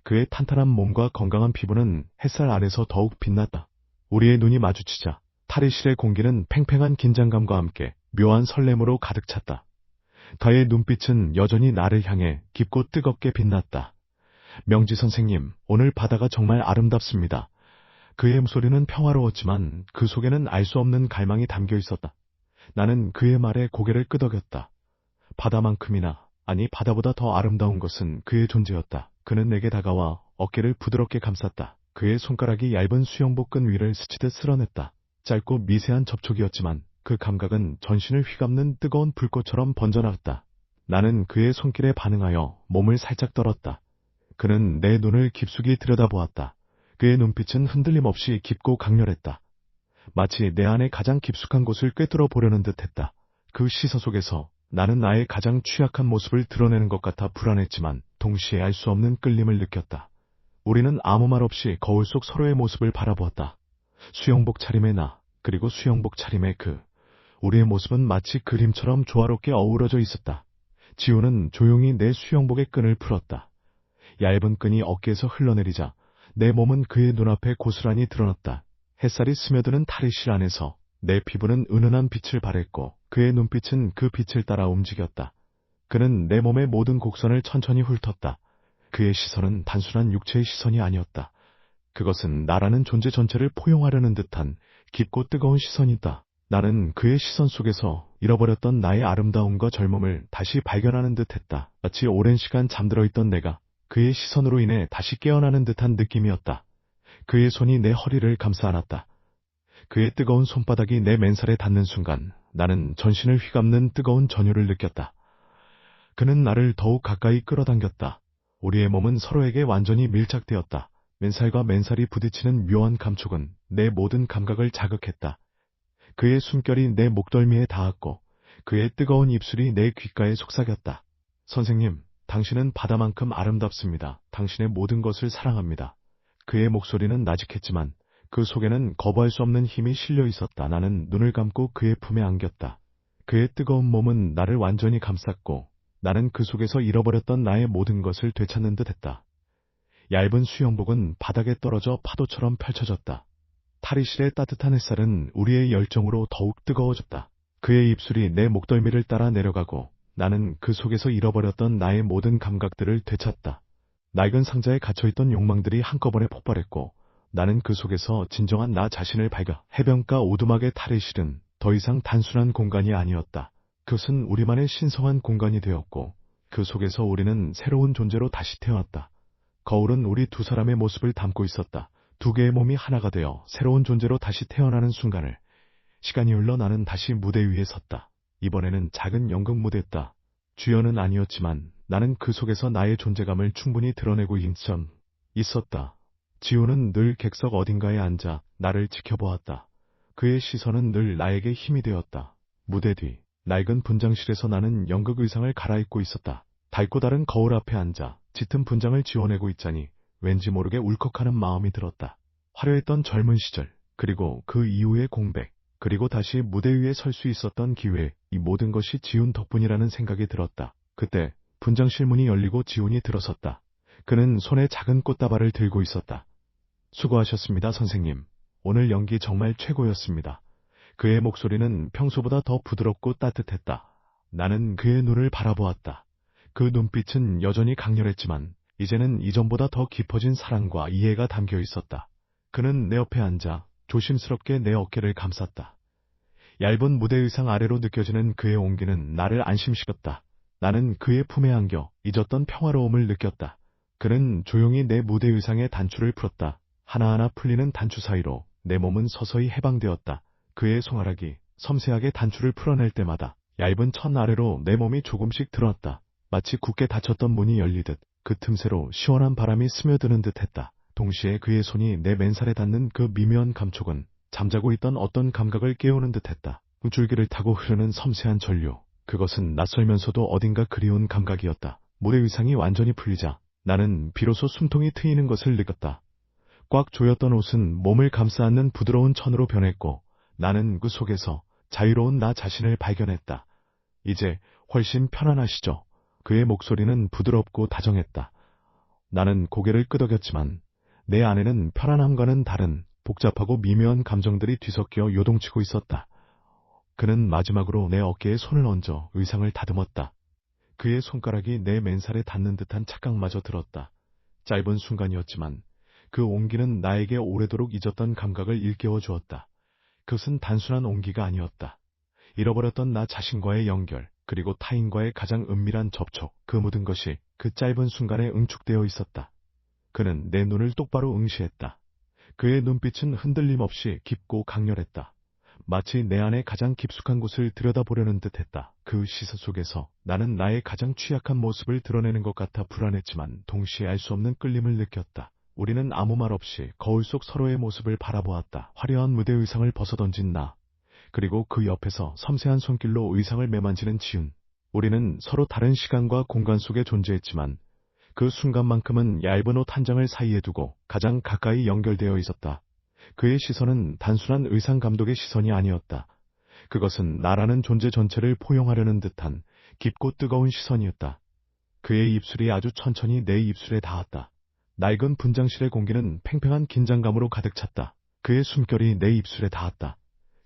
그의 탄탄한 몸과 건강한 피부는 햇살 아래서 더욱 빛났다. 우리의 눈이 마주치자 탈의실의 공기는 팽팽한 긴장감과 함께 묘한 설렘으로 가득 찼다. 그의 눈빛은 여전히 나를 향해 깊고 뜨겁게 빛났다. 명지 선생님, 오늘 바다가 정말 아름답습니다. 그의 목소리는 평화로웠지만 그 속에는 알 수 없는 갈망이 담겨 있었다. 나는 그의 말에 고개를 끄덕였다. 바다만큼이나, 아니 바다보다 더 아름다운 것은 그의 존재였다. 그는 내게 다가와 어깨를 부드럽게 감쌌다. 그의 손가락이 얇은 수영복 끈 위를 스치듯 쓸어냈다. 짧고 미세한 접촉이었지만 그 감각은 전신을 휘감는 뜨거운 불꽃처럼 번져나갔다. 나는 그의 손길에 반응하여 몸을 살짝 떨었다. 그는 내 눈을 깊숙이 들여다보았다. 그의 눈빛은 흔들림 없이 깊고 강렬했다. 마치 내 안의 가장 깊숙한 곳을 꿰뚫어 보려는 듯했다. 그 시선 속에서 나는 나의 가장 취약한 모습을 드러내는 것 같아 불안했지만 동시에 알 수 없는 끌림을 느꼈다. 우리는 아무 말 없이 거울 속 서로의 모습을 바라보았다. 수영복 차림의 나, 그리고 수영복 차림의 우리의 모습은 마치 그림처럼 조화롭게 어우러져 있었다. 지호는 조용히 내 수영복의 끈을 풀었다. 얇은 끈이 어깨에서 흘러내리자 내 몸은 그의 눈앞에 고스란히 드러났다. 햇살이 스며드는 탈의실 안에서 내 피부는 은은한 빛을 발했고 그의 눈빛은 그 빛을 따라 움직였다. 그는 내 몸의 모든 곡선을 천천히 훑었다. 그의 시선은 단순한 육체의 시선이 아니었다. 그것은 나라는 존재 전체를 포용하려는 듯한 깊고 뜨거운 시선이다. 나는 그의 시선 속에서 잃어버렸던 나의 아름다움과 젊음을 다시 발견하는 듯했다. 마치 오랜 시간 잠들어 있던 내가 그의 시선으로 인해 다시 깨어나는 듯한 느낌이었다. 그의 손이 내 허리를 감싸 안았다. 그의 뜨거운 손바닥이 내 맨살에 닿는 순간 나는 전신을 휘감는 뜨거운 전율을 느꼈다. 그는 나를 더욱 가까이 끌어당겼다. 우리의 몸은 서로에게 완전히 밀착되었다. 맨살과 맨살이 부딪히는 묘한 감촉은 내 모든 감각을 자극했다. 그의 숨결이 내 목덜미에 닿았고 그의 뜨거운 입술이 내 귓가에 속삭였다. 선생님, 당신은 바다만큼 아름답습니다. 당신의 모든 것을 사랑합니다. 그의 목소리는 나직했지만 그 속에는 거부할 수 없는 힘이 실려 있었다. 나는 눈을 감고 그의 품에 안겼다. 그의 뜨거운 몸은 나를 완전히 감쌌고 나는 그 속에서 잃어버렸던 나의 모든 것을 되찾는 듯했다. 얇은 수영복은 바닥에 떨어져 파도처럼 펼쳐졌다. 탈의실의 따뜻한 햇살은 우리의 열정으로 더욱 뜨거워졌다. 그의 입술이 내 목덜미를 따라 내려가고 나는 그 속에서 잃어버렸던 나의 모든 감각들을 되찾다. 낡은 상자에 갇혀있던 욕망들이 한꺼번에 폭발했고 나는 그 속에서 진정한 나 자신을 발견. 해변가 오두막의 탈의실은 더 이상 단순한 공간이 아니었다. 그것은 우리만의 신성한 공간이 되었고 그 속에서 우리는 새로운 존재로 다시 태어났다. 거울은 우리 두 사람의 모습을 담고 있었다. 두 개의 몸이 하나가 되어 새로운 존재로 다시 태어나는 순간을. 시간이 흘러 나는 다시 무대 위에 섰다. 이번에는 작은 연극 무대였다. 주연은 아니었지만 나는 그 속에서 나의 존재감을 충분히 드러내고 있었다. 지호는 늘 객석 어딘가에 앉아 나를 지켜보았다. 그의 시선은 늘 나에게 힘이 되었다. 무대 뒤 낡은 분장실에서 나는 연극 의상을 갈아입고 있었다. 닳고 다른 거울 앞에 앉아 짙은 분장을 지워내고 있자니 왠지 모르게 울컥하는 마음이 들었다. 화려했던 젊은 시절, 그리고 그 이후의 공백, 그리고 다시 무대 위에 설 수 있었던 기회, 이 모든 것이 지훈 덕분이라는 생각이 들었다. 그때 분장실 문이 열리고 지훈이 들어섰다. 그는 손에 작은 꽃다발을 들고 있었다. 수고하셨습니다, 선생님. 오늘 연기 정말 최고였습니다. 그의 목소리는 평소보다 더 부드럽고 따뜻했다. 나는 그의 눈을 바라보았다. 그 눈빛은 여전히 강렬했지만 이제는 이전보다 더 깊어진 사랑과 이해가 담겨 있었다. 그는 내 옆에 앉아 조심스럽게 내 어깨를 감쌌다. 얇은 무대 의상 아래로 느껴지는 그의 온기는 나를 안심시켰다. 나는 그의 품에 안겨 잊었던 평화로움을 느꼈다. 그는 조용히 내 무대 의상의 단추를 풀었다. 하나하나 풀리는 단추 사이로 내 몸은 서서히 해방되었다. 그의 손가락이 섬세하게 단추를 풀어낼 때마다 얇은 천 아래로 내 몸이 조금씩 드러났다. 마치 굳게 닫혔던 문이 열리듯 그 틈새로 시원한 바람이 스며드는 듯했다. 동시에 그의 손이 내 맨살에 닿는 그 미묘한 감촉은 잠자고 있던 어떤 감각을 깨우는 듯했다. 줄기를 타고 흐르는 섬세한 전류. 그것은 낯설면서도 어딘가 그리운 감각이었다. 무대 의상이 완전히 풀리자 나는 비로소 숨통이 트이는 것을 느꼈다. 꽉 조였던 옷은 몸을 감싸 안는 부드러운 천으로 변했고 나는 그 속에서 자유로운 나 자신을 발견했다. 이제 훨씬 편안하시죠? 그의 목소리는 부드럽고 다정했다. 나는 고개를 끄덕였지만 내 안에는 편안함과는 다른 복잡하고 미묘한 감정들이 뒤섞여 요동치고 있었다. 그는 마지막으로 내 어깨에 손을 얹어 의상을 다듬었다. 그의 손가락이 내 맨살에 닿는 듯한 착각마저 들었다. 짧은 순간이었지만 그 온기는 나에게 오래도록 잊었던 감각을 일깨워 주었다. 그것은 단순한 온기가 아니었다. 잃어버렸던 나 자신과의 연결, 그리고 타인과의 가장 은밀한 접촉, 그 모든 것이 그 짧은 순간에 응축되어 있었다. 그는 내 눈을 똑바로 응시했다. 그의 눈빛은 흔들림 없이 깊고 강렬했다. 마치 내 안의 가장 깊숙한 곳을 들여다보려는 듯했다. 그 시선 속에서 나는 나의 가장 취약한 모습을 드러내는 것 같아 불안했지만 동시에 알 수 없는 끌림을 느꼈다. 우리는 아무 말 없이 거울 속 서로의 모습을 바라보았다. 화려한 무대 의상을 벗어던진 나, 그리고 그 옆에서 섬세한 손길로 의상을 매만지는 지훈. 우리는 서로 다른 시간과 공간 속에 존재했지만 그 순간만큼은 얇은 옷 한 장을 사이에 두고 가장 가까이 연결되어 있었다. 그의 시선은 단순한 의상 감독의 시선이 아니었다. 그것은 나라는 존재 전체를 포용하려는 듯한 깊고 뜨거운 시선이었다. 그의 입술이 아주 천천히 내 입술에 닿았다. 낡은 분장실의 공기는 팽팽한 긴장감으로 가득 찼다. 그의 숨결이 내 입술에 닿았다.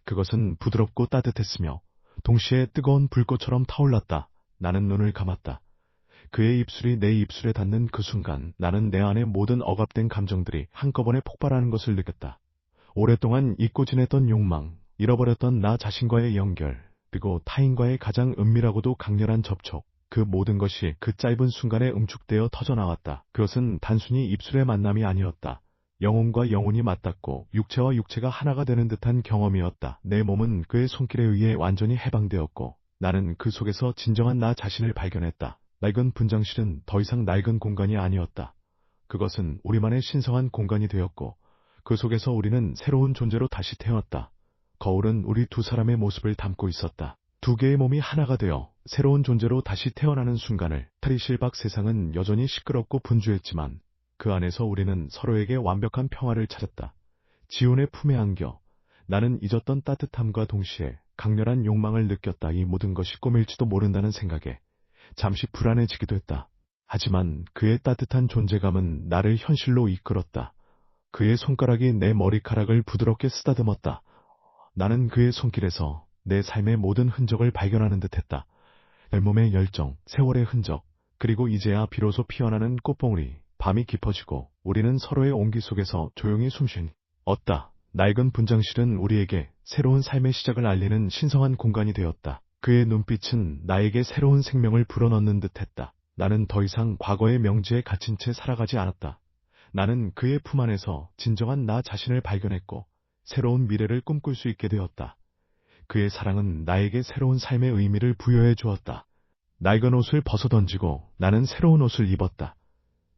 그것은 부드럽고 따뜻했으며 동시에 뜨거운 불꽃처럼 타올랐다. 나는 눈을 감았다. 그의 입술이 내 입술에 닿는 그 순간 나는 내 안의 모든 억압된 감정들이 한꺼번에 폭발하는 것을 느꼈다. 오랫동안 잊고 지냈던 욕망, 잃어버렸던 나 자신과의 연결, 그리고 타인과의 가장 은밀하고도 강렬한 접촉, 그 모든 것이 그 짧은 순간에 응축되어 터져나왔다. 그것은 단순히 입술의 만남이 아니었다. 영혼과 영혼이 맞닿고 육체와 육체가 하나가 되는 듯한 경험이었다. 내 몸은 그의 손길에 의해 완전히 해방되었고 나는 그 속에서 진정한 나 자신을 발견했다. 낡은 분장실은 더 이상 낡은 공간이 아니었다. 그것은 우리만의 신성한 공간이 되었고 그 속에서 우리는 새로운 존재로 다시 태어났다. 거울은 우리 두 사람의 모습을 담고 있었다. 두 개의 몸이 하나가 되어 새로운 존재로 다시 태어나는 순간을. 탈의실 밖 세상은 여전히 시끄럽고 분주했지만 그 안에서 우리는 서로에게 완벽한 평화를 찾았다. 지훈의 품에 안겨 나는 잊었던 따뜻함과 동시에 강렬한 욕망을 느꼈다. 이 모든 것이 꿈일지도 모른다는 생각에 잠시 불안해지기도 했다. 하지만 그의 따뜻한 존재감은 나를 현실로 이끌었다. 그의 손가락이 내 머리카락을 부드럽게 쓰다듬었다. 나는 그의 손길에서 내 삶의 모든 흔적을 발견하는 듯했다. 앨범의 열정, 세월의 흔적, 그리고 이제야 비로소 피어나는 꽃봉오리. 밤이 깊어지고 우리는 서로의 온기 속에서 조용히 숨쉬었다. 낡은 분장실은 우리에게 새로운 삶의 시작을 알리는 신성한 공간이 되었다. 그의 눈빛은 나에게 새로운 생명을 불어넣는 듯했다. 나는 더 이상 과거의 명지에 갇힌 채 살아가지 않았다. 나는 그의 품 안에서 진정한 나 자신을 발견했고 새로운 미래를 꿈꿀 수 있게 되었다. 그의 사랑은 나에게 새로운 삶의 의미를 부여해 주었다. 낡은 옷을 벗어던지고 나는 새로운 옷을 입었다.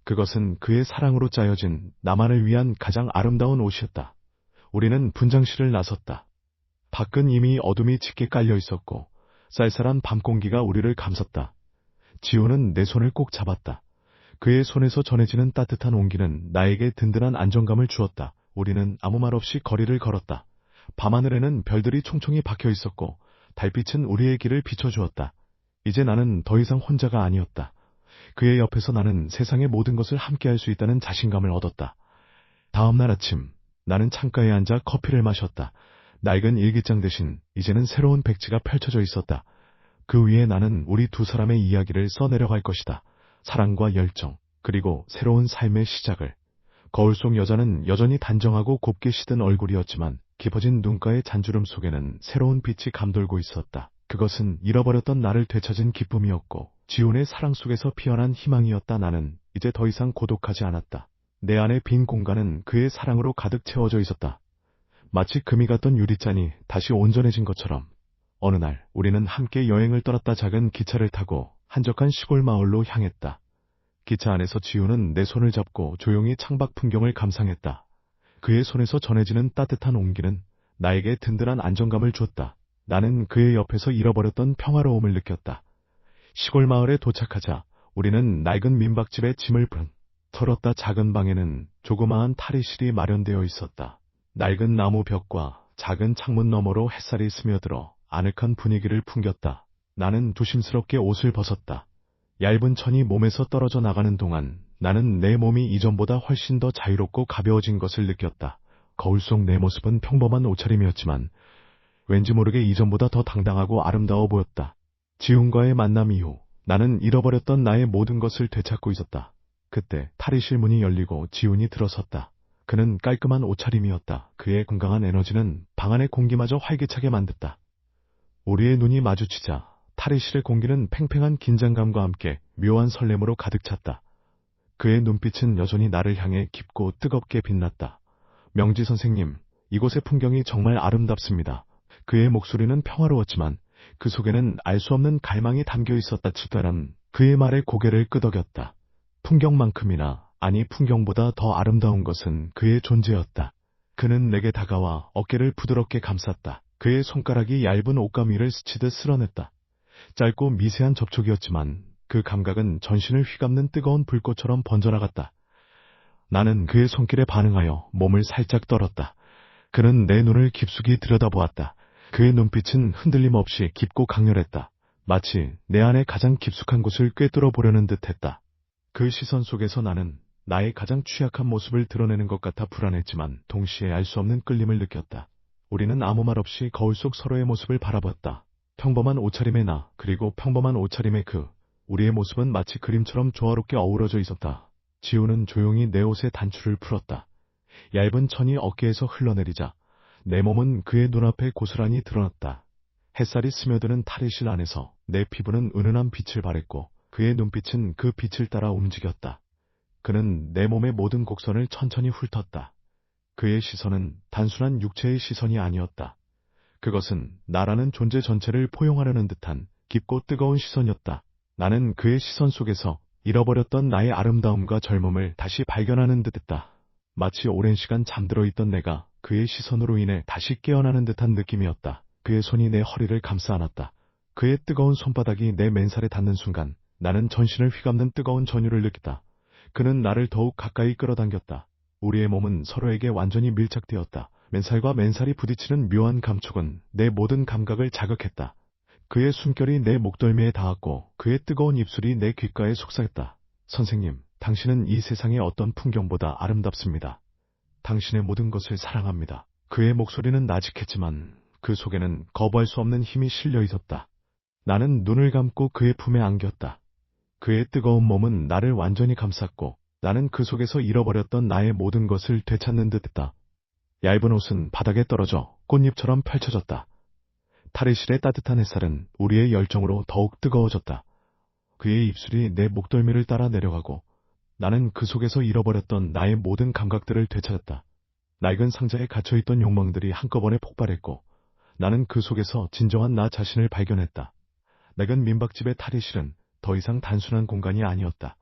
그것은 그의 사랑으로 짜여진 나만을 위한 가장 아름다운 옷이었다. 우리는 분장실을 나섰다. 밖은 이미 어둠이 짙게 깔려 있었고 쌀쌀한 밤 공기가 우리를 감쌌다. 지호는 내 손을 꼭 잡았다. 그의 손에서 전해지는 따뜻한 온기는 나에게 든든한 안정감을 주었다. 우리는 아무 말 없이 거리를 걸었다. 밤하늘에는 별들이 총총히 박혀 있었고 달빛은 우리의 길을 비춰주었다. 이제 나는 더 이상 혼자가 아니었다. 그의 옆에서 나는 세상의 모든 것을 함께할 수 있다는 자신감을 얻었다. 다음 날 아침, 나는 창가에 앉아 커피를 마셨다. 낡은 일기장 대신 이제는 새로운 백지가 펼쳐져 있었다. 그 위에 나는 우리 두 사람의 이야기를 써내려갈 것이다. 사랑과 열정, 그리고 새로운 삶의 시작을. 거울 속 여자는 여전히 단정하고 곱게 시든 얼굴이었지만 깊어진 눈가의 잔주름 속에는 새로운 빛이 감돌고 있었다. 그것은 잃어버렸던 나를 되찾은 기쁨이었고 지훈의 사랑 속에서 피어난 희망이었다. 나는 이제 더 이상 고독하지 않았다. 내 안의 빈 공간은 그의 사랑으로 가득 채워져 있었다. 마치 금이 갔던 유리잔이 다시 온전해진 것처럼. 어느 날 우리는 함께 여행을 떠났다. 작은 기차를 타고 한적한 시골 마을로 향했다. 기차 안에서 지훈은 내 손을 잡고 조용히 창밖 풍경을 감상했다. 그의 손에서 전해지는 따뜻한 온기는 나에게 든든한 안정감을 주었다. 나는 그의 옆에서 잃어버렸던 평화로움을 느꼈다. 시골 마을에 도착하자 우리는 낡은 민박집에 짐을 털었다. 작은 방에는 조그마한 탈의실이 마련되어 있었다. 낡은 나무 벽과 작은 창문 너머로 햇살이 스며들어 아늑한 분위기를 풍겼다. 나는 조심스럽게 옷을 벗었다. 얇은 천이 몸에서 떨어져 나가는 동안 나는 내 몸이 이전보다 훨씬 더 자유롭고 가벼워진 것을 느꼈다. 거울 속 내 모습은 평범한 옷차림이었지만 왠지 모르게 이전보다 더 당당하고 아름다워 보였다. 지훈과의 만남 이후 나는 잃어버렸던 나의 모든 것을 되찾고 있었다. 그때 탈의실 문이 열리고 지훈이 들어섰다. 그는 깔끔한 옷차림이었다. 그의 건강한 에너지는 방 안의 공기마저 활기차게 만든다. 우리의 눈이 마주치자 탈의실의 공기는 팽팽한 긴장감과 함께 묘한 설렘으로 가득 찼다. 그의 눈빛은 여전히 나를 향해 깊고 뜨겁게 빛났다. 명지 선생님, 이곳의 풍경이 정말 아름답습니다. 그의 목소리는 평화로웠지만 그 속에는 알 수 없는 갈망이 담겨 있었다. 추다란 그의 말에 고개를 끄덕였다. 풍경만큼이나, 아니 풍경보다 더 아름다운 것은 그의 존재였다. 그는 내게 다가와 어깨를 부드럽게 감쌌다. 그의 손가락이 얇은 옷감 위를 스치듯 쓸어냈다. 짧고 미세한 접촉이었지만 그 감각은 전신을 휘감는 뜨거운 불꽃처럼 번져나갔다. 나는 그의 손길에 반응하여 몸을 살짝 떨었다. 그는 내 눈을 깊숙이 들여다보았다. 그의 눈빛은 흔들림 없이 깊고 강렬했다. 마치 내 안의 가장 깊숙한 곳을 꿰뚫어 보려는 듯했다. 그 시선 속에서 나는 나의 가장 취약한 모습을 드러내는 것 같아 불안했지만 동시에 알 수 없는 끌림을 느꼈다. 우리는 아무 말 없이 거울 속 서로의 모습을 바라봤다. 평범한 옷차림의 나, 그리고 평범한 옷차림의 그. 우리의 모습은 마치 그림처럼 조화롭게 어우러져 있었다. 지우는 조용히 내 옷의 단추를 풀었다. 얇은 천이 어깨에서 흘러내리자 내 몸은 그의 눈앞에 고스란히 드러났다. 햇살이 스며드는 탈의실 안에서 내 피부는 은은한 빛을 발했고 그의 눈빛은 그 빛을 따라 움직였다. 그는 내 몸의 모든 곡선을 천천히 훑었다. 그의 시선은 단순한 육체의 시선이 아니었다. 그것은 나라는 존재 전체를 포용하려는 듯한 깊고 뜨거운 시선이었다. 나는 그의 시선 속에서 잃어버렸던 나의 아름다움과 젊음을 다시 발견하는 듯했다. 마치 오랜 시간 잠들어 있던 내가 그의 시선으로 인해 다시 깨어나는 듯한 느낌이었다. 그의 손이 내 허리를 감싸 안았다. 그의 뜨거운 손바닥이 내 맨살에 닿는 순간 나는 전신을 휘감는 뜨거운 전율을 느꼈다. 그는 나를 더욱 가까이 끌어당겼다. 우리의 몸은 서로에게 완전히 밀착되었다. 맨살과 맨살이 부딪히는 묘한 감촉은 내 모든 감각을 자극했다. 그의 숨결이 내 목덜미에 닿았고 그의 뜨거운 입술이 내 귓가에 속삭였다. 선생님, 당신은 이 세상의 어떤 풍경보다 아름답습니다. 당신의 모든 것을 사랑합니다. 그의 목소리는 나직했지만 그 속에는 거부할 수 없는 힘이 실려 있었다. 나는 눈을 감고 그의 품에 안겼다. 그의 뜨거운 몸은 나를 완전히 감쌌고 나는 그 속에서 잃어버렸던 나의 모든 것을 되찾는 듯했다. 얇은 옷은 바닥에 떨어져 꽃잎처럼 펼쳐졌다. 탈의실의 따뜻한 햇살은 우리의 열정으로 더욱 뜨거워졌다. 그의 입술이 내 목덜미를 따라 내려가고 나는 그 속에서 잃어버렸던 나의 모든 감각들을 되찾았다. 낡은 상자에 갇혀있던 욕망들이 한꺼번에 폭발했고 나는 그 속에서 진정한 나 자신을 발견했다. 낡은 민박집의 탈의실은 더 이상 단순한 공간이 아니었다.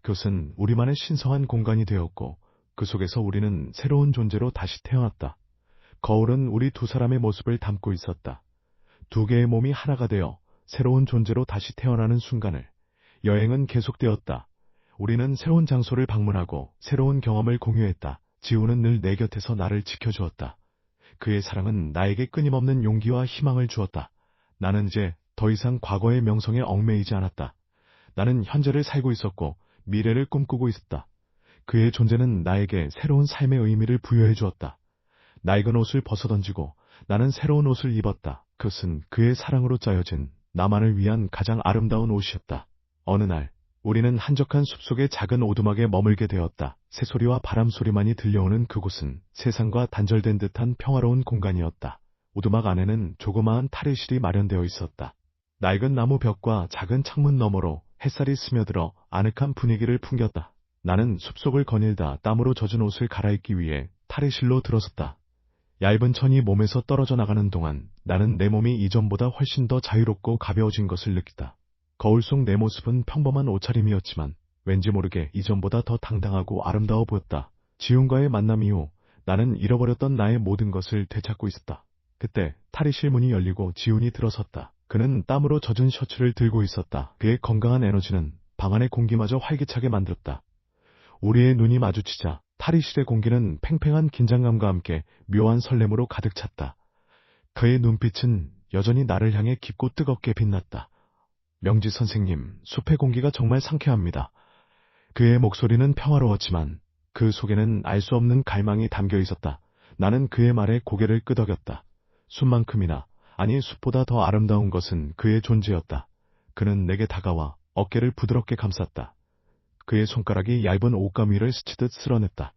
그것은 우리만의 신성한 공간이 되었고 그 속에서 우리는 새로운 존재로 다시 태어났다. 거울은 우리 두 사람의 모습을 담고 있었다. 두 개의 몸이 하나가 되어 새로운 존재로 다시 태어나는 순간을. 여행은 계속되었다. 우리는 새로운 장소를 방문하고 새로운 경험을 공유했다. 지우는 늘 내 곁에서 나를 지켜주었다. 그의 사랑은 나에게 끊임없는 용기와 희망을 주었다. 나는 이제 더 이상 과거의 명성에 얽매이지 않았다. 나는 현재를 살고 있었고 미래를 꿈꾸고 있었다. 그의 존재는 나에게 새로운 삶의 의미를 부여해 주었다. 낡은 옷을 벗어던지고 나는 새로운 옷을 입었다. 그것은 그의 사랑으로 짜여진 나만을 위한 가장 아름다운 옷이었다. 어느 날 우리는 한적한 숲속의 작은 오두막에 머물게 되었다. 새소리와 바람소리만이 들려오는 그곳은 세상과 단절된 듯한 평화로운 공간이었다. 오두막 안에는 조그마한 탈의실이 마련되어 있었다. 낡은 나무 벽과 작은 창문 너머로 햇살이 스며들어 아늑한 분위기를 풍겼다. 나는 숲속을 거닐다 땀으로 젖은 옷을 갈아입기 위해 탈의실로 들어섰다. 얇은 천이 몸에서 떨어져 나가는 동안 나는 내 몸이 이전보다 훨씬 더 자유롭고 가벼워진 것을 느꼈다. 거울 속 내 모습은 평범한 옷차림이었지만 왠지 모르게 이전보다 더 당당하고 아름다워 보였다. 지훈과의 만남 이후 나는 잃어버렸던 나의 모든 것을 되찾고 있었다. 그때 탈의실 문이 열리고 지훈이 들어섰다. 그는 땀으로 젖은 셔츠를 들고 있었다. 그의 건강한 에너지는 방 안의 공기마저 활기차게 만들었다. 우리의 눈이 마주치자 탈의실의 공기는 팽팽한 긴장감과 함께 묘한 설렘으로 가득 찼다. 그의 눈빛은 여전히 나를 향해 깊고 뜨겁게 빛났다. 명지 선생님, 숲의 공기가 정말 상쾌합니다. 그의 목소리는 평화로웠지만 그 속에는 알 수 없는 갈망이 담겨 있었다. 나는 그의 말에 고개를 끄덕였다. 숲만큼이나, 아니 숲보다 더 아름다운 것은 그의 존재였다. 그는 내게 다가와 어깨를 부드럽게 감쌌다. 그의 손가락이 얇은 옷감 위를 스치듯 쓸어냈다.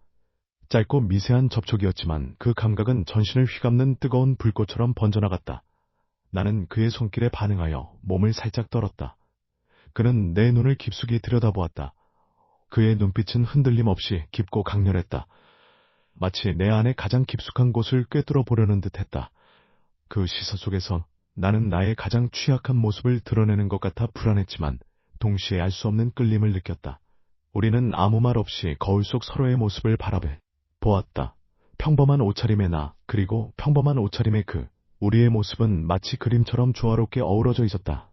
짧고 미세한 접촉이었지만 그 감각은 전신을 휘감는 뜨거운 불꽃처럼 번져나갔다. 나는 그의 손길에 반응하여 몸을 살짝 떨었다. 그는 내 눈을 깊숙이 들여다보았다. 그의 눈빛은 흔들림 없이 깊고 강렬했다. 마치 내 안의 가장 깊숙한 곳을 꿰뚫어 보려는 듯했다. 그 시선 속에서 나는 나의 가장 취약한 모습을 드러내는 것 같아 불안했지만 동시에 알 수 없는 끌림을 느꼈다. 우리는 아무 말 없이 거울 속 서로의 모습을 바라보았다. 평범한 옷차림의 나, 그리고 평범한 옷차림의 그. 우리의 모습은 마치 그림처럼 조화롭게 어우러져 있었다.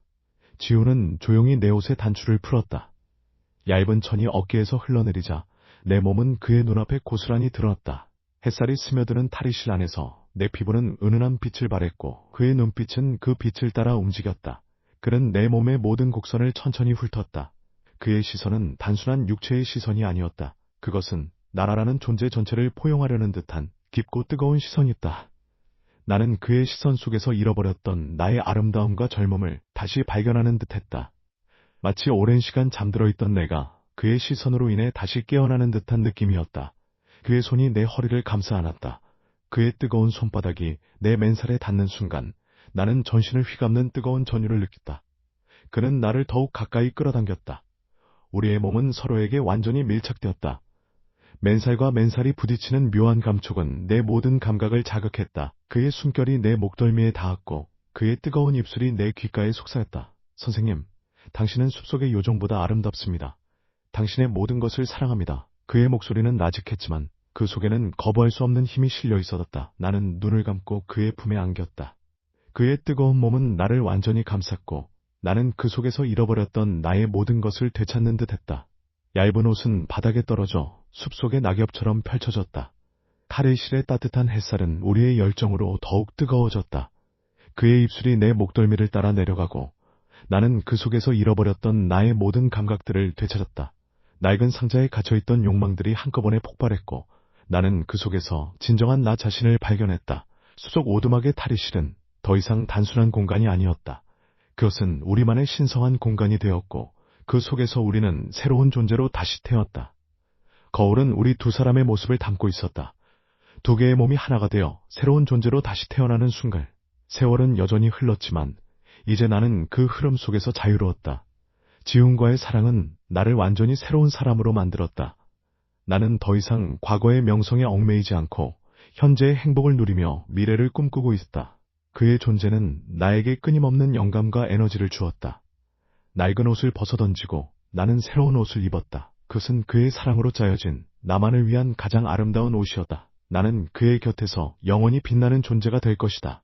지우는 조용히 내 옷의 단추를 풀었다. 얇은 천이 어깨에서 흘러내리자 내 몸은 그의 눈앞에 고스란히 드러났다. 햇살이 스며드는 탈의실 안에서 내 피부는 은은한 빛을 발했고 그의 눈빛은 그 빛을 따라 움직였다. 그는 내 몸의 모든 곡선을 천천히 훑었다. 그의 시선은 단순한 육체의 시선이 아니었다. 그것은 나라라는 존재 전체를 포용하려는 듯한 깊고 뜨거운 시선이었다. 나는 그의 시선 속에서 잃어버렸던 나의 아름다움과 젊음을 다시 발견하는 듯했다. 마치 오랜 시간 잠들어 있던 내가 그의 시선으로 인해 다시 깨어나는 듯한 느낌이었다. 그의 손이 내 허리를 감싸 안았다. 그의 뜨거운 손바닥이 내 맨살에 닿는 순간 나는 전신을 휘감는 뜨거운 전율을 느꼈다. 그는 나를 더욱 가까이 끌어당겼다. 우리의 몸은 서로에게 완전히 밀착되었다. 맨살과 맨살이 부딪히는 묘한 감촉은 내 모든 감각을 자극했다. 그의 숨결이 내 목덜미에 닿았고 그의 뜨거운 입술이 내 귓가에 속삭였다. 선생님, 당신은 숲속의 요정보다 아름답습니다. 당신의 모든 것을 사랑합니다. 그의 목소리는 나직했지만 그 속에는 거부할 수 없는 힘이 실려 있었다. 나는 눈을 감고 그의 품에 안겼다. 그의 뜨거운 몸은 나를 완전히 감쌌고 나는 그 속에서 잃어버렸던 나의 모든 것을 되찾는 듯했다. 얇은 옷은 바닥에 떨어져 숲속의 낙엽처럼 펼쳐졌다. 탈의실의 따뜻한 햇살은 우리의 열정으로 더욱 뜨거워졌다. 그의 입술이 내 목덜미를 따라 내려가고 나는 그 속에서 잃어버렸던 나의 모든 감각들을 되찾았다. 낡은 상자에 갇혀있던 욕망들이 한꺼번에 폭발했고 나는 그 속에서 진정한 나 자신을 발견했다. 숲속 오두막의 탈의실은 더 이상 단순한 공간이 아니었다. 그것은 우리만의 신성한 공간이 되었고 그 속에서 우리는 새로운 존재로 다시 태어났다. 거울은 우리 두 사람의 모습을 담고 있었다. 두 개의 몸이 하나가 되어 새로운 존재로 다시 태어나는 순간 세월은 여전히 흘렀지만 이제 나는 그 흐름 속에서 자유로웠다. 지훈과의 사랑은 나를 완전히 새로운 사람으로 만들었다. 나는 더 이상 과거의 명성에 얽매이지 않고 현재의 행복을 누리며 미래를 꿈꾸고 있었다. 그의 존재는 나에게 끊임없는 영감과 에너지를 주었다. 낡은 옷을 벗어던지고 나는 새로운 옷을 입었다. 그것은 그의 사랑으로 짜여진 나만을 위한 가장 아름다운 옷이었다. 나는 그의 곁에서 영원히 빛나는 존재가 될 것이다.